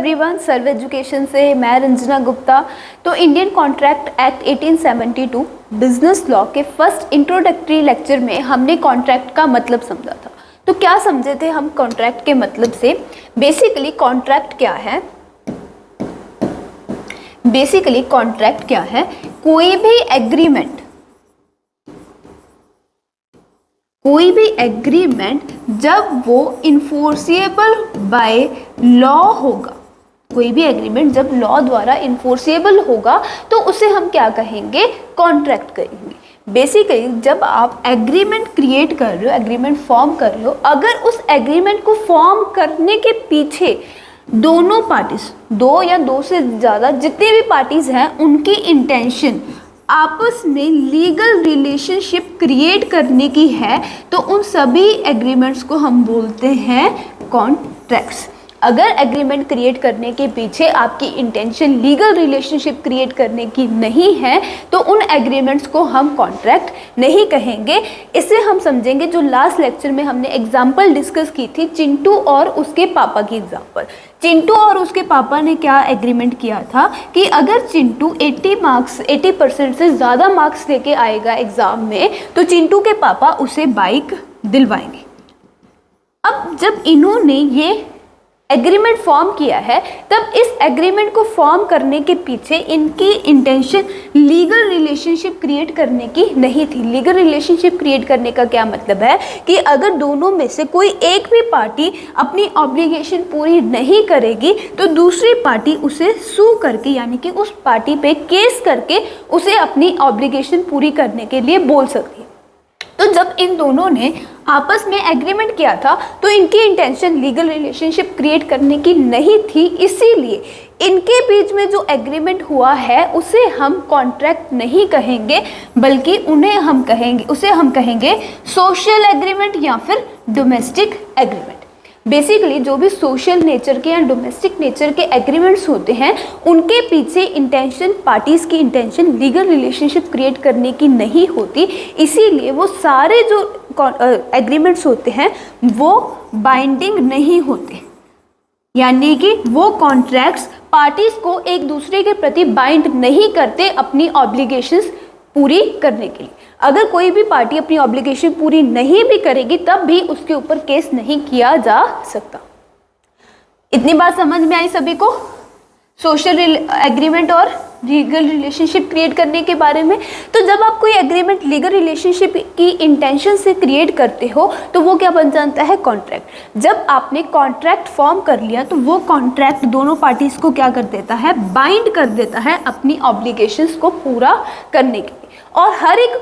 Everyone, सर्व education से मैं रंजना गुप्ता। तो Indian contract act 1872 business law के फर्स्ट इंट्रोडक्टरी लेक्चर में हमने कॉन्ट्रैक्ट का मतलब समझा था। तो क्या समझे थे हम कॉन्ट्रैक्ट के मतलब से? बेसिकली कॉन्ट्रैक्ट क्या है? बेसिकली कॉन्ट्रैक्ट क्या है? कोई भी एग्रीमेंट जब वो इन्फोर्सिएबल बाय लॉ होगा, कोई भी एग्रीमेंट जब लॉ द्वारा इन्फोर्सिएबल होगा तो उसे हम क्या कहेंगे? कॉन्ट्रैक्ट कहेंगे। बेसिकली जब आप एग्रीमेंट क्रिएट कर रहे हो, एग्रीमेंट फॉर्म कर रहे हो, अगर उस एग्रीमेंट को फॉर्म करने के पीछे दोनों पार्टीज, दो या दो से ज़्यादा जितने भी पार्टीज हैं, उनकी इंटेंशन आपस में लीगल रिलेशनशिप क्रिएट करने की है, तो उन सभी एग्रीमेंट्स को हम बोलते हैं कॉन्ट्रैक्ट्स। अगर एग्रीमेंट क्रिएट करने के पीछे आपकी इंटेंशन लीगल रिलेशनशिप क्रिएट करने की नहीं है तो उन एग्रीमेंट्स को हम कॉन्ट्रैक्ट नहीं कहेंगे। इसे हम समझेंगे जो लास्ट लेक्चर में हमने एग्जाम्पल डिस्कस की थी, चिंटू और उसके पापा की एग्जाम्पल। चिंटू और उसके पापा ने क्या एग्रीमेंट किया था कि अगर चिंटू 80% से ज़्यादा मार्क्स लेके आएगा एग्ज़ाम में तो चिंटू के पापा उसे बाइक दिलवाएंगे। अब जब इन्होंने ये एग्रीमेंट फॉर्म किया है, तब इस एग्रीमेंट को फॉर्म करने के पीछे इनकी इंटेंशन लीगल रिलेशनशिप क्रिएट करने की नहीं थी। लीगल रिलेशनशिप क्रिएट करने का क्या मतलब है कि अगर दोनों में से कोई एक भी पार्टी अपनी ऑब्लिगेशन पूरी नहीं करेगी तो दूसरी पार्टी उसे सू करके, यानी कि उस पार्टी पे केस करके उसे अपनी ऑब्लिगेशन पूरी करने के लिए बोल सकती है। तो जब इन दोनों ने आपस में एग्रीमेंट किया था तो इनकी इंटेंशन लीगल रिलेशनशिप क्रिएट करने की नहीं थी, इसीलिए इनके बीच में जो एग्रीमेंट हुआ है उसे हम कॉन्ट्रैक्ट नहीं कहेंगे, बल्कि उसे हम कहेंगे सोशल एग्रीमेंट या फिर डोमेस्टिक एग्रीमेंट। बेसिकली जो भी सोशल नेचर के या डोमेस्टिक नेचर के एग्रीमेंट्स होते हैं उनके पीछे इंटेंशन, पार्टीज की इंटेंशन लीगल रिलेशनशिप क्रिएट करने की नहीं होती, इसीलिए वो सारे जो एग्रीमेंट्स होते हैं वो बाइंडिंग नहीं होते, यानी कि वो कॉन्ट्रैक्ट्स पार्टीज को एक दूसरे के प्रति बाइंड नहीं करते अपनी ऑब्लिगेशंस पूरी करने के लिए। अगर कोई भी पार्टी अपनी ऑब्लिगेशन पूरी नहीं भी करेगी तब भी उसके ऊपर केस नहीं किया जा सकता। इतनी बात समझ में आई सभी को सोशल एग्रीमेंट और लीगल रिलेशनशिप क्रिएट करने के बारे में? तो जब आप कोई एग्रीमेंट लीगल रिलेशनशिप की इंटेंशन से क्रिएट करते हो तो वो क्या बन जाता है? कॉन्ट्रैक्ट। जब आपने कॉन्ट्रैक्ट फॉर्म कर लिया तो वो कॉन्ट्रैक्ट दोनों पार्टीज को क्या कर देता है? बाइंड कर देता है अपनी ऑब्लिगेशंस को पूरा करने के लिए। और हर एक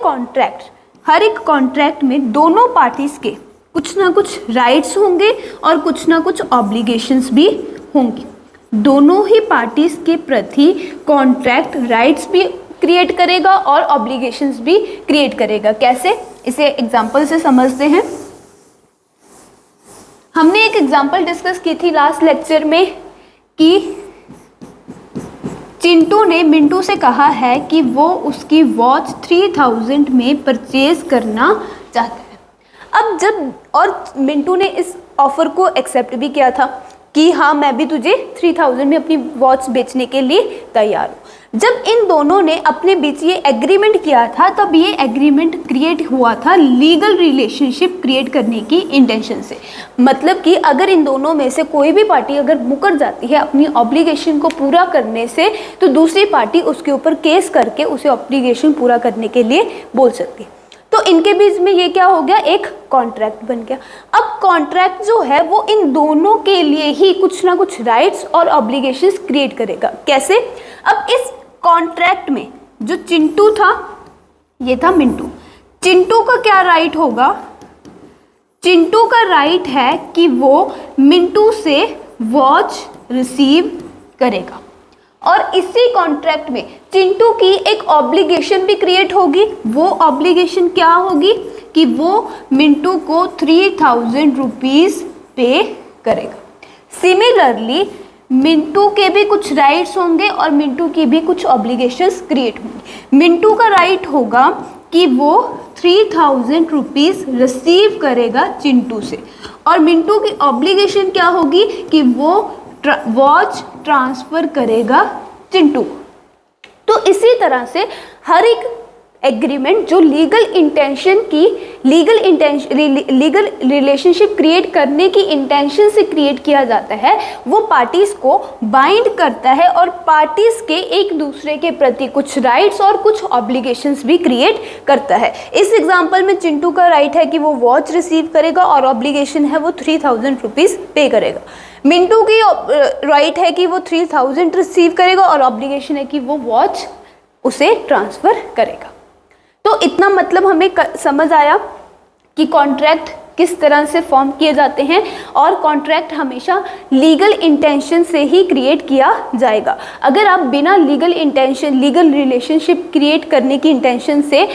कॉन्ट्रैक्ट में दोनों पार्टीज के कुछ ना कुछ राइट्स होंगे और कुछ ना कुछ ऑब्लिगेशंस भी होंगी। दोनों ही पार्टीज के प्रति कॉन्ट्रैक्ट राइट्स भी क्रिएट करेगा और ऑब्लिगेशंस भी क्रिएट करेगा। कैसे? इसे एग्जांपल से समझते हैं। हमने एक एग्जांपल डिस्कस की थी लास्ट लेक्चर में कि चिंटू ने मिंटू से कहा है कि वो उसकी वॉच 3000 में परचेज करना चाहता है। अब मिंटू ने इस ऑफर को एक्सेप्ट भी किया था कि हाँ, मैं भी तुझे 3000 में अपनी वॉच बेचने के लिए तैयार हूँ। जब इन दोनों ने अपने बीच ये एग्रीमेंट किया था तब ये एग्रीमेंट क्रिएट हुआ था लीगल रिलेशनशिप क्रिएट करने की इंटेंशन से। मतलब कि अगर इन दोनों में से कोई भी पार्टी अगर मुकर जाती है अपनी ऑब्लिगेशन को पूरा करने से तो दूसरी पार्टी उसके ऊपर केस करके उसे ऑब्लिगेशन पूरा करने के लिए बोल सकती है। तो इनके बीच में ये क्या हो गया? एक कॉन्ट्रैक्ट बन गया। अब कॉन्ट्रैक्ट जो है वो इन दोनों के लिए ही कुछ ना कुछ राइट्स और ऑब्लिगेशंस क्रिएट करेगा। कैसे? अब इस कॉन्ट्रैक्ट में जो चिंटू था, ये था मिंटू। चिंटू का क्या राइट होगा? चिंटू का राइट है कि वो मिंटू से वॉच रिसीव करेगा और इसी कॉन्ट्रैक्ट में चिंटू की एक ऑब्लिगेशन भी क्रिएट होगी। वो ऑब्लिगेशन क्या होगी कि वो मिंटू को 3000 रुपीज पे करेगा। सिमिलरली मिंटू के भी कुछ राइट्स होंगे और मिंटू की भी कुछ ऑब्लिगेशंस क्रिएट होंगी। मिंटू का राइट होगा कि वो 3000 रुपीज रिसीव करेगा चिंटू से और मिंटू की ऑब्लिगेशन क्या होगी कि वो वॉच ट्रांसफर करेगा चिंटू। तो इसी तरह से हर एक एग्रीमेंट जो लीगल रिलेशनशिप क्रिएट करने की इंटेंशन से क्रिएट किया जाता है, वो पार्टीज को बाइंड करता है और पार्टीज के एक दूसरे के प्रति कुछ राइट्स और कुछ ऑब्लिगेशंस भी क्रिएट करता है। इस एग्जांपल में चिंटू का राइट है कि वो वॉच रिसीव करेगा और ऑब्लिगेशन है वो 3000 रुपीज़ पे करेगा। मिंटू की राइट है कि वो 3000 रिसीव करेगा और ऑब्लिगेशन है कि वो वॉच उसे ट्रांसफ़र करेगा। तो इतना मतलब हमें समझ आया कि कॉन्ट्रैक्ट किस तरह से फॉर्म किए जाते हैं और कॉन्ट्रैक्ट हमेशा लीगल इंटेंशन से ही क्रिएट किया जाएगा। अगर आप बिना लीगल रिलेशनशिप क्रिएट करने की इंटेंशन से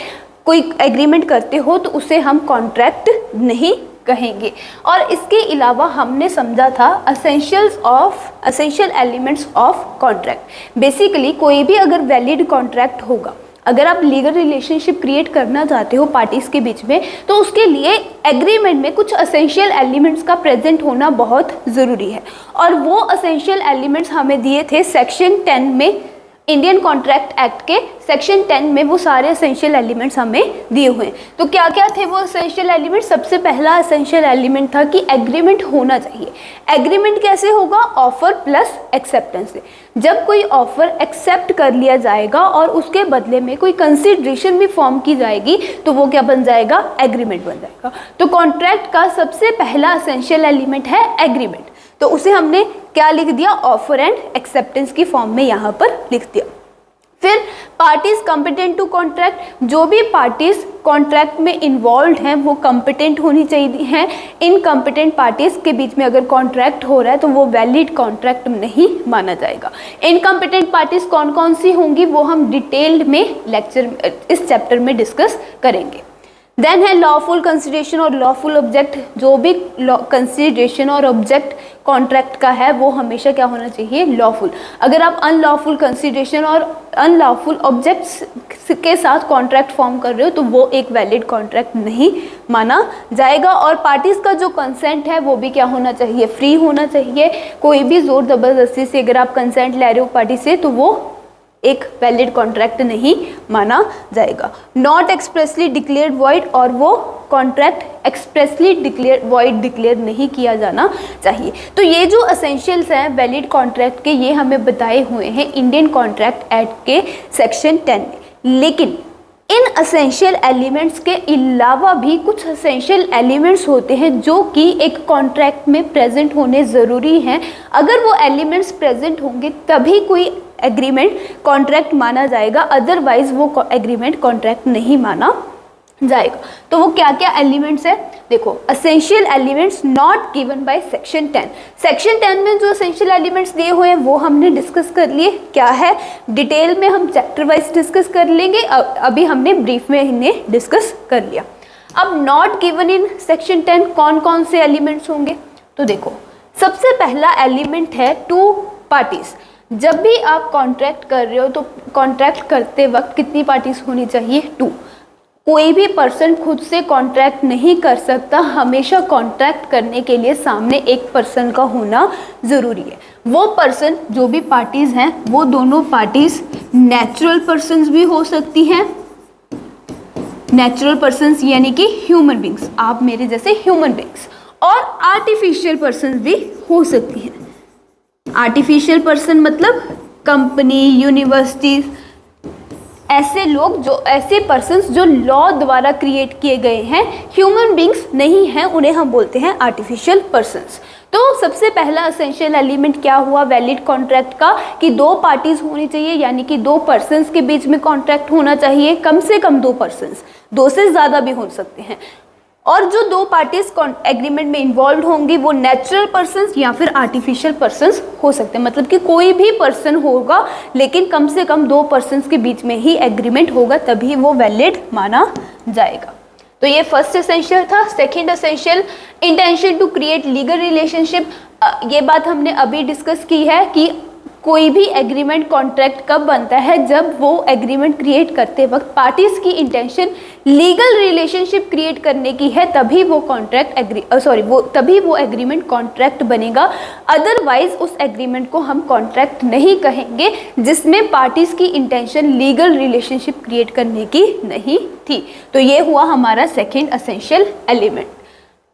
कोई एग्रीमेंट करते हो तो उसे हम कॉन्ट्रैक्ट नहीं कहेंगे। और इसके अलावा हमने समझा था essential elements of contract. Basically कोई भी अगर वैलिड कॉन्ट्रैक्ट होगा, अगर आप लीगल रिलेशनशिप क्रिएट करना चाहते हो पार्टीज के बीच में, तो उसके लिए एग्रीमेंट में कुछ असेंशियल एलिमेंट्स का प्रेजेंट होना बहुत ज़रूरी है। और वो असेंशियल एलिमेंट्स हमें दिए थे सेक्शन 10 में, इंडियन कॉन्ट्रैक्ट एक्ट के सेक्शन 10 में वो सारे असेंशियल एलिमेंट्स हमें दिए हुए हैं। तो क्या क्या थे वो असेंशियल एलिमेंट? सबसे पहला असेंशियल एलिमेंट था कि एग्रीमेंट होना चाहिए। एग्रीमेंट कैसे होगा? ऑफर प्लस एक्सेप्टेंस से। जब कोई ऑफर एक्सेप्ट कर लिया जाएगा और उसके बदले में कोई कंसिडरेशन भी फॉर्म की जाएगी तो वो क्या बन जाएगा? एग्रीमेंट बन जाएगा। तो कॉन्ट्रैक्ट का सबसे पहला असेंशियल एलिमेंट है एग्रीमेंट। तो उसे हमने क्या लिख दिया? ऑफर एंड एक्सेप्टेंस की फॉर्म में यहाँ पर लिख दिया। फिर पार्टीज कॉम्पिटेंट टू कॉन्ट्रैक्ट, जो भी पार्टीज कॉन्ट्रैक्ट में इन्वॉल्व हैं वो कॉम्पिटेंट होनी चाहिए हैं। इनकॉम्पिटेंट पार्टीज के बीच में अगर कॉन्ट्रैक्ट हो रहा है तो वो वैलिड कॉन्ट्रैक्ट नहीं माना जाएगा। इनकॉम्पिटेंट पार्टीज कौन कौन सी होंगी वो हम डिटेल्ड में इस चैप्टर में डिस्कस करेंगे। देन है लॉफुल कंसिडरेशन और लॉफुल ऑब्जेक्ट। जो भी कंसिडरेशन और ऑब्जेक्ट कॉन्ट्रैक्ट का है वो हमेशा क्या होना चाहिए? लॉफुल। अगर आप अनलॉफुल कंसिडरेशन और अनलॉफुल ऑब्जेक्ट्स के साथ कॉन्ट्रैक्ट फॉर्म कर रहे हो तो वो एक वैलिड कॉन्ट्रैक्ट नहीं माना जाएगा। और पार्टीज का जो कंसेंट है वो भी क्या होना चाहिए? फ्री होना चाहिए। कोई भी जोर ज़बरदस्ती से अगर आप कंसेंट ले रहे हो पार्टी से तो वो एक वैलिड कॉन्ट्रैक्ट नहीं माना जाएगा। नॉट एक्सप्रेसली डिक्लेयर्ड वॉइड, और वो कॉन्ट्रैक्ट एक्सप्रेसली वॉइड डिक्लेयर नहीं किया जाना चाहिए। तो ये जो असेंशियल्स हैं वैलिड कॉन्ट्रैक्ट के, ये हमें बताए हुए हैं इंडियन कॉन्ट्रैक्ट एक्ट के सेक्शन 10 में। लेकिन इन असेंशियल एलिमेंट्स के अलावा भी कुछ असेंशियल एलिमेंट्स होते हैं जो कि एक कॉन्ट्रैक्ट में प्रेजेंट होने ज़रूरी हैं। अगर वो एलिमेंट्स प्रेजेंट होंगे तभी कोई एग्रीमेंट कॉन्ट्रैक्ट माना जाएगा, अदरवाइज वो एग्रीमेंट कॉन्ट्रैक्ट नहीं माना जाएगा। तो वो क्या क्या एलिमेंट्स है? देखो, essential elements not given by section 10। Section 10 में जो असेंशियल एलिमेंट्स दिए हुए हैं वो हमने डिस्कस कर लिए। क्या है? डिटेल में हम चैप्टर वाइज डिस्कस कर लेंगे, अभी हमने ब्रीफ में इन्हें डिस्कस कर लिया। अब नॉट गिवन इन सेक्शन 10 कौन कौन से एलिमेंट्स होंगे? तो देखो, सबसे पहला एलिमेंट है टू पार्टीज। जब भी आप कॉन्ट्रैक्ट कर रहे हो तो कॉन्ट्रैक्ट करते वक्त कितनी पार्टीज होनी चाहिए? 2। कोई भी पर्सन खुद से कॉन्ट्रैक्ट नहीं कर सकता, हमेशा कॉन्ट्रैक्ट करने के लिए सामने एक पर्सन का होना ज़रूरी है। वो पर्सन, जो भी पार्टीज़ हैं, वो दोनों पार्टीज़ नेचुरल पर्सन्स भी हो सकती हैं। नेचुरल पर्सन्स यानी कि ह्यूमन बींग्स, आप मेरे जैसे ह्यूमन बींग्स, और आर्टिफिशियल पर्सन्स भी हो सकती हैं। आर्टिफिशियल पर्सन मतलब कंपनी, यूनिवर्सिटीज़, ऐसे लोग जो ऐसे पर्सन्स जो लॉ द्वारा क्रिएट किए गए हैं, ह्यूमन बींग्स नहीं हैं, उन्हें हम बोलते हैं आर्टिफिशियल पर्सन्स। तो सबसे पहला असेंशियल एलिमेंट क्या हुआ वैलिड कॉन्ट्रैक्ट का? कि 2 पार्टीज होनी चाहिए, यानी कि 2 पर्सन्स के बीच में कॉन्ट्रैक्ट होना चाहिए, कम से कम 2 पर्सन्स, 2 से ज़्यादा भी हो सकते हैं। और जो 2 पार्टीज एग्रीमेंट में इन्वॉल्व होंगी वो नेचुरल पर्सन्स या फिर आर्टिफिशियल पर्सन्स हो सकते हैं। मतलब कि कोई भी पर्सन होगा लेकिन कम से कम 2 पर्सन्स के बीच में ही एग्रीमेंट होगा, तभी वो वैलिड माना जाएगा। तो ये फर्स्ट एसेंशियल था। Second essential, intention to create legal relationship. ये बात हमने अभी डिस्कस की है कि कोई भी एग्रीमेंट कॉन्ट्रैक्ट कब बनता है, जब वो एग्रीमेंट क्रिएट करते वक्त पार्टीज की इंटेंशन लीगल रिलेशनशिप क्रिएट करने की है, तभी वो तभी वो एग्रीमेंट कॉन्ट्रैक्ट बनेगा। अदरवाइज उस एग्रीमेंट को हम कॉन्ट्रैक्ट नहीं कहेंगे जिसमें पार्टीज की इंटेंशन लीगल रिलेशनशिप क्रिएट करने की नहीं थी। तो ये हुआ हमारा second essential element.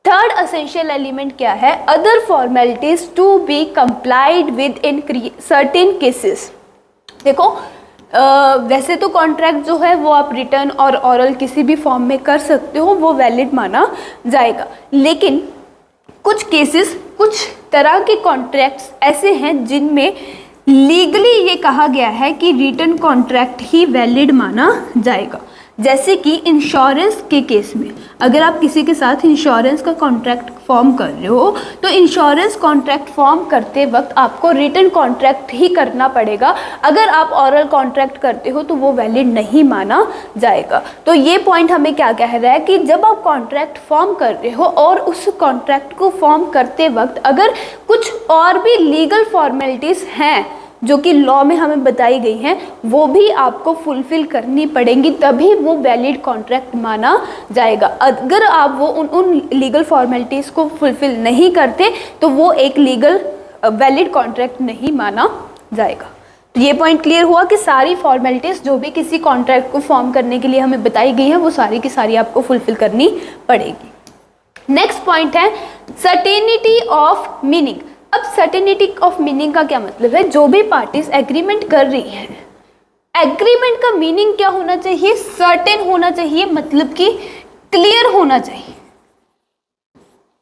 Third essential element क्या है, other formalities to be complied with in certain cases. देखो वैसे तो कॉन्ट्रैक्ट जो है वो आप रिटर्न और ऑरल किसी भी फॉर्म में कर सकते हो, वो वैलिड माना जाएगा। लेकिन कुछ केसेस, कुछ तरह के कॉन्ट्रैक्ट्स ऐसे हैं जिनमें लीगली ये कहा गया है कि रिटर्न कॉन्ट्रैक्ट ही वैलिड माना जाएगा। जैसे कि इंश्योरेंस के केस में अगर आप किसी के साथ इंश्योरेंस का कॉन्ट्रैक्ट फॉर्म कर रहे हो तो इंश्योरेंस कॉन्ट्रैक्ट फॉर्म करते वक्त आपको रिटन कॉन्ट्रैक्ट ही करना पड़ेगा। अगर आप ऑरल कॉन्ट्रैक्ट करते हो तो वो वैलिड नहीं माना जाएगा। तो ये पॉइंट हमें क्या कह रहा है कि जब आप कॉन्ट्रैक्ट फॉर्म कर रहे हो और उस कॉन्ट्रैक्ट को फॉर्म करते वक्त अगर कुछ और भी लीगल फॉर्मेलिटीज़ हैं जो कि लॉ में हमें बताई गई हैं, वो भी आपको फुलफिल करनी पड़ेंगी, तभी वो वैलिड कॉन्ट्रैक्ट माना जाएगा। अगर आप वो उन लीगल फॉर्मेलिटीज़ को फुलफिल नहीं करते तो वो एक लीगल वैलिड कॉन्ट्रैक्ट नहीं माना जाएगा। तो ये पॉइंट क्लियर हुआ कि सारी फॉर्मेलिटीज़ जो भी किसी कॉन्ट्रैक्ट को फॉर्म करने के लिए हमें बताई गई हैं वो सारी की सारी आपको फुलफिल करनी पड़ेगी। नेक्स्ट पॉइंट है सर्टेनिटी ऑफ मीनिंग। अब सर्टेनिटी ऑफ मीनिंग का क्या मतलब है, जो भी पार्टीज एग्रीमेंट कर रही हैं, एग्रीमेंट का मीनिंग क्या होना चाहिए, सर्टेन होना चाहिए, मतलब कि क्लियर होना चाहिए।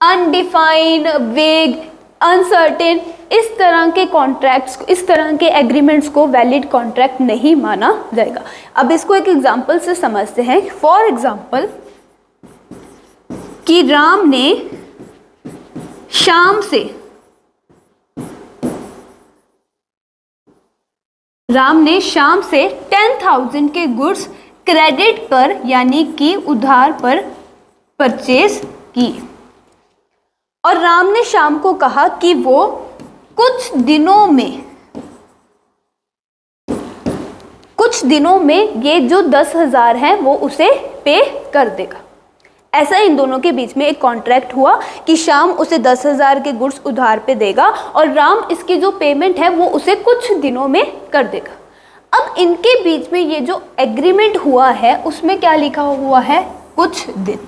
अनडिफाइंड, वेग, अनसर्टेन, इस तरह के कॉन्ट्रैक्ट्स, इस तरह के एग्रीमेंट्स को वैलिड कॉन्ट्रैक्ट नहीं माना जाएगा। अब इसको एक एग्जांपल से समझते हैं। फॉर एग्जांपल कि राम ने शाम से 10,000 के गुड्स क्रेडिट पर यानी कि उधार पर परचेज की और राम ने शाम को कहा कि वो कुछ दिनों में ये जो 10,000 है वो उसे पे कर देगा। ऐसा इन दोनों के बीच में एक कॉन्ट्रैक्ट हुआ कि शाम उसे 10,000 के गुड्स उधार पे देगा और राम इसकी जो पेमेंट है वो उसे कुछ दिनों में कर देगा। अब इनके बीच में ये जो एग्रीमेंट हुआ है उसमें क्या लिखा हुआ है, कुछ दिन।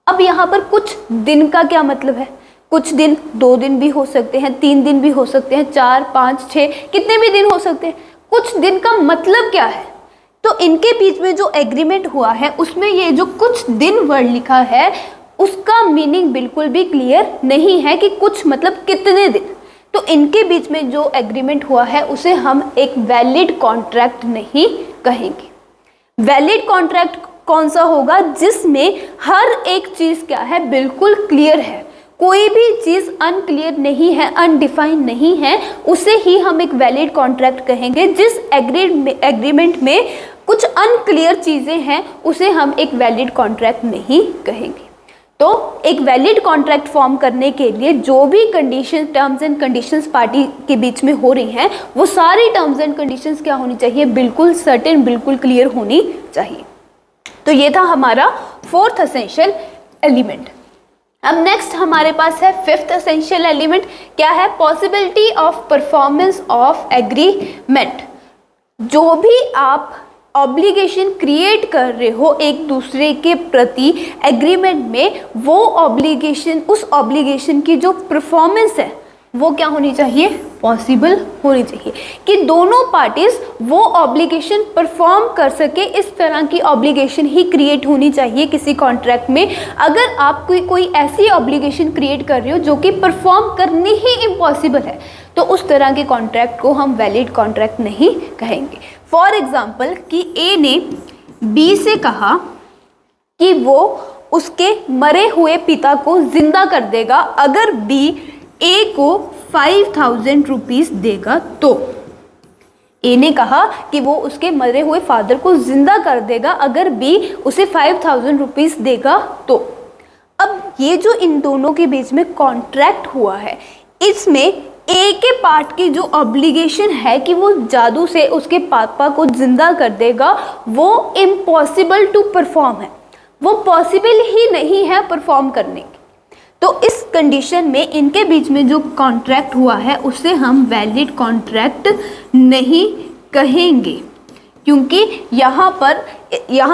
अब यहाँ पर कुछ दिन का क्या मतलब है, कुछ दिन 2 दिन भी हो सकते हैं, 3 दिन भी हो सकते हैं, 4, 5, 6 कितने भी दिन हो सकते हैं। कुछ दिन का मतलब क्या है, तो इनके बीच में जो एग्रीमेंट हुआ है उसमें ये जो कुछ दिन वर्ड लिखा है उसका मीनिंग बिल्कुल भी क्लियर नहीं है कि कुछ मतलब कितने दिन। तो इनके बीच में जो एग्रीमेंट हुआ है उसे हम एक वैलिड कॉन्ट्रैक्ट नहीं कहेंगे। वैलिड कॉन्ट्रैक्ट कौन सा होगा, जिसमें हर एक चीज़ क्या है, बिल्कुल क्लियर है, कोई भी चीज़ अनक्लियर नहीं है, अनडिफाइंड नहीं है, उसे ही हम एक वैलिड कॉन्ट्रैक्ट कहेंगे। जिस एग्रीमेंट में कुछ अनक्लियर चीज़ें हैं उसे हम एक वैलिड कॉन्ट्रैक्ट नहीं कहेंगे। तो एक वैलिड कॉन्ट्रैक्ट फॉर्म करने के लिए जो भी टर्म्स एंड कंडीशंस पार्टी के बीच में हो रही हैं वो सारी टर्म्स एंड कंडीशंस क्या होनी चाहिए, बिल्कुल सर्टेन, बिल्कुल क्लियर होनी चाहिए। तो ये था हमारा फोर्थ एसेंशियल एलिमेंट। अब नेक्स्ट हमारे पास है फिफ्थ एसेंशियल एलिमेंट। क्या है, possibility of performance of agreement. जो भी आप ऑब्लिगेशन क्रिएट कर रहे हो एक दूसरे के प्रति एग्रीमेंट में, वो ऑब्लिगेशन, उस ऑब्लिगेशन की जो परफॉर्मेंस है वो क्या होनी चाहिए, पॉसिबल होनी चाहिए कि दोनों पार्टीज वो ऑब्लिगेशन परफॉर्म कर सके। इस तरह की ऑब्लिगेशन ही क्रिएट होनी चाहिए किसी कॉन्ट्रैक्ट में। अगर आप कोई ऐसी ऑब्लिगेशन क्रिएट कर रहे हो जो कि परफॉर्म करनी ही इम्पॉसिबल है तो उस तरह के कॉन्ट्रैक्ट को हम वैलिड कॉन्ट्रैक्ट नहीं कहेंगे। फॉर एग्जाम्पल कि ए ने बी से कहा कि वो उसके मरे हुए पिता को जिंदा कर देगा अगर बी ए को 5,000 रुपीज़ देगा। तो ए ने कहा कि वो उसके मरे हुए फादर को जिंदा कर देगा अगर बी उसे 5,000 रुपीज़ देगा। तो अब ये जो इन दोनों के बीच में कॉन्ट्रैक्ट हुआ है इसमें ए के पार्ट की जो ऑब्लिगेशन है कि वो जादू से उसके पापा को जिंदा कर देगा, वो इम्पॉसिबल टू परफॉर्म है, वो पॉसिबल ही नहीं है परफॉर्म करने की। तो इस कंडीशन में इनके बीच में जो कॉन्ट्रैक्ट हुआ है उसे हम वैलिड कॉन्ट्रैक्ट नहीं कहेंगे, क्योंकि यहाँ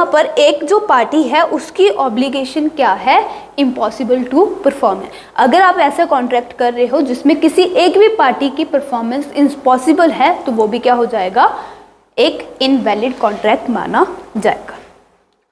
पर एक जो पार्टी है उसकी ऑब्लिगेशन क्या है, इम्पॉसिबल टू परफॉर्म है। अगर आप ऐसा कॉन्ट्रैक्ट कर रहे हो जिसमें किसी एक भी पार्टी की परफॉर्मेंस इम्पॉसिबल है तो वो भी क्या हो जाएगा, एक इनवैलिड कॉन्ट्रैक्ट माना जाएगा।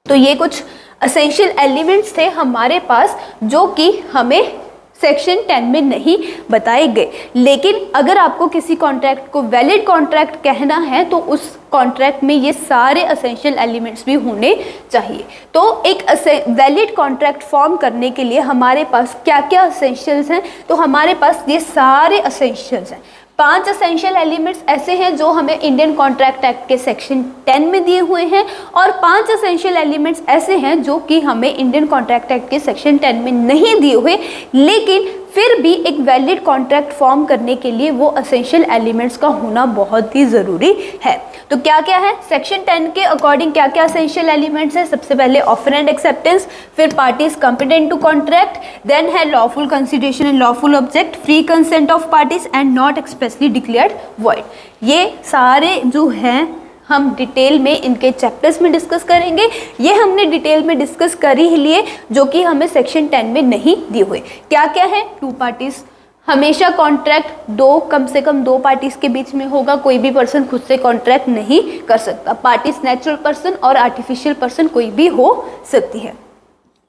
तो ये कुछ एसेंशियल एलिमेंट्स थे हमारे पास जो कि हमें सेक्शन 10 में नहीं बताए गए, लेकिन अगर आपको किसी कॉन्ट्रैक्ट को वैलिड कॉन्ट्रैक्ट कहना है तो उस कॉन्ट्रैक्ट में ये सारे एसेंशियल एलिमेंट्स भी होने चाहिए। तो एक वैलिड कॉन्ट्रैक्ट फॉर्म करने के लिए हमारे पास क्या क्या एसेंशियल्स हैं, तो हमारे पास ये सारे एसेंशियल्स हैं। 5 एसेंशियल एलिमेंट्स ऐसे हैं जो हमें इंडियन कॉन्ट्रैक्ट एक्ट के सेक्शन 10 में दिए हुए हैं, और 5 एसेंशियल एलिमेंट्स ऐसे हैं जो कि हमें इंडियन कॉन्ट्रैक्ट एक्ट के सेक्शन 10 में नहीं दिए हुए, लेकिन फिर भी एक वैलिड कॉन्ट्रैक्ट फॉर्म करने के लिए वो एसेंशियल एलिमेंट्स का होना बहुत ही ज़रूरी है। तो क्या क्या है सेक्शन 10 के अकॉर्डिंग, क्या क्या एसेंशियल एलिमेंट्स है? सबसे पहले ऑफर एंड एक्सेप्टेंस, फिर parties competent to contract, then है lawful consideration and lawful object, free consent of parties and not expressly declared void. ये सारे जो हैं हम डिटेल में इनके चैप्टर्स में डिस्कस करेंगे। ये हमने डिटेल में डिस्कस कर ही लिए जो कि हमें सेक्शन 10 में नहीं दिए हुए। क्या क्या है? 2 पार्टीज, हमेशा कॉन्ट्रैक्ट कम से कम 2 पार्टीज के बीच में होगा, कोई भी पर्सन खुद से कॉन्ट्रैक्ट नहीं कर सकता। पार्टीज नेचुरल पर्सन और आर्टिफिशियल पर्सन कोई भी हो सकती है।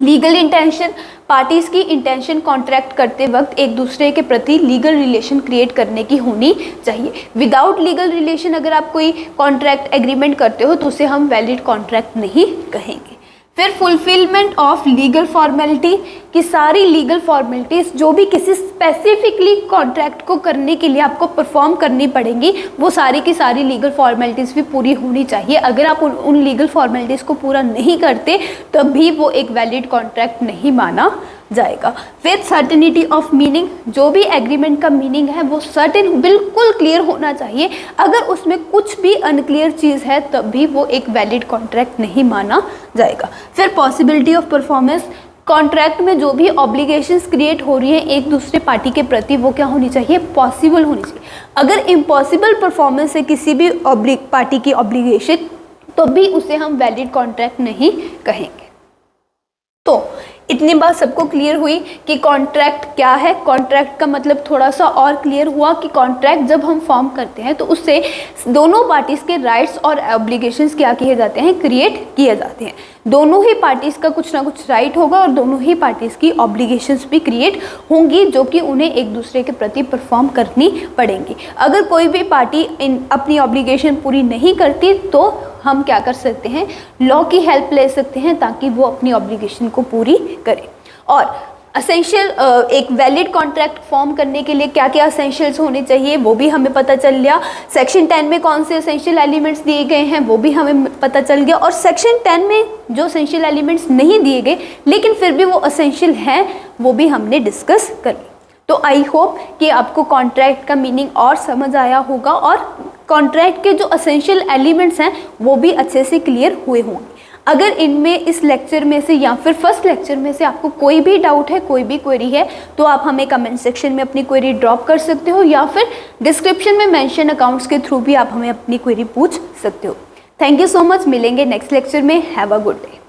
लीगल इंटेंशन, पार्टीज की इंटेंशन कॉन्ट्रैक्ट करते वक्त एक दूसरे के प्रति लीगल रिलेशन क्रिएट करने की होनी चाहिए। विदाउट लीगल रिलेशन अगर आप कोई कॉन्ट्रैक्ट एग्रीमेंट करते हो तो उसे हम वैलिड कॉन्ट्रैक्ट नहीं कहेंगे। फिर फुलफिलमेंट ऑफ लीगल फॉर्मेलिटी, कि सारी लीगल फॉर्मेलिटीज़ जो भी किसी स्पेसिफिकली कॉन्ट्रैक्ट को करने के लिए आपको परफॉर्म करनी पड़ेंगी, वो सारी की सारी लीगल फॉर्मेलिटीज़ भी पूरी होनी चाहिए। अगर आप उन लीगल फॉर्मेलिटीज़ को पूरा नहीं करते तब भी वो एक वैलिड कॉन्ट्रैक्ट नहीं माना जाएगा। फिर सर्टेनिटी ऑफ मीनिंग, जो भी एग्रीमेंट का मीनिंग है वो सर्टेन बिल्कुल क्लियर होना चाहिए। अगर उसमें कुछ भी अनक्लियर चीज़ है तब भी वो एक वैलिड कॉन्ट्रैक्ट नहीं माना जाएगा। फिर पॉसिबिलिटी ऑफ परफॉर्मेंस, कॉन्ट्रैक्ट में जो भी ऑब्लिगेशंस क्रिएट हो रही है एक दूसरे पार्टी के प्रति वो क्या होनी चाहिए, पॉसिबल होनी चाहिए। अगर इम्पॉसिबल परफॉर्मेंस है किसी भी पार्टी की ऑब्लिगेशन तो भी उसे हम वैलिड कॉन्ट्रैक्ट नहीं कहेंगे। तो इतनी बात सबको क्लियर हुई कि कॉन्ट्रैक्ट क्या है। कॉन्ट्रैक्ट का मतलब थोड़ा सा और क्लियर हुआ कि कॉन्ट्रैक्ट जब हम फॉर्म करते हैं तो उससे दोनों पार्टीज़ के राइट्स और ऑब्लिगेशंस क्या किए जाते हैं, क्रिएट किए जाते हैं। दोनों ही पार्टीज़ का कुछ ना कुछ राइट होगा और दोनों ही पार्टीज़ की ऑब्लिगेशंस भी क्रिएट होंगी जो कि उन्हें एक दूसरे के प्रति परफॉर्म करनी पड़ेंगी। अगर कोई भी पार्टी अपनी ऑब्लिगेशन पूरी नहीं करती तो हम क्या कर सकते हैं, लॉ की हेल्प ले सकते हैं ताकि वो अपनी ऑब्लिगेशन को पूरी करें। और असेंशियल एक वैलिड कॉन्ट्रैक्ट फॉर्म करने के लिए क्या क्या असेंशियल्स होने चाहिए वो भी हमें पता चल गया। सेक्शन 10 में कौन से असेंशियल एलिमेंट्स दिए गए हैं वो भी हमें पता चल गया। और सेक्शन 10 में जो असेंशियल एलिमेंट्स नहीं दिए गए लेकिन फिर भी वो असेंशियल हैं वो भी हमने डिस्कस कर लिया। तो आई होप कि आपको कॉन्ट्रैक्ट का मीनिंग और समझ आया होगा और कॉन्ट्रैक्ट के जो असेंशियल एलिमेंट्स हैं वो भी अच्छे से क्लियर हुए होंगे। अगर इनमें इस लेक्चर में से या फिर फर्स्ट लेक्चर में से आपको कोई भी डाउट है, कोई भी क्वेरी है तो आप हमें कमेंट सेक्शन में अपनी क्वेरी ड्रॉप कर सकते हो या फिर डिस्क्रिप्शन में मेंशन अकाउंट्स के थ्रू भी आप हमें अपनी क्वेरी पूछ सकते हो। थैंक यू सो मच, मिलेंगे नेक्स्ट लेक्चर में। Have a good day.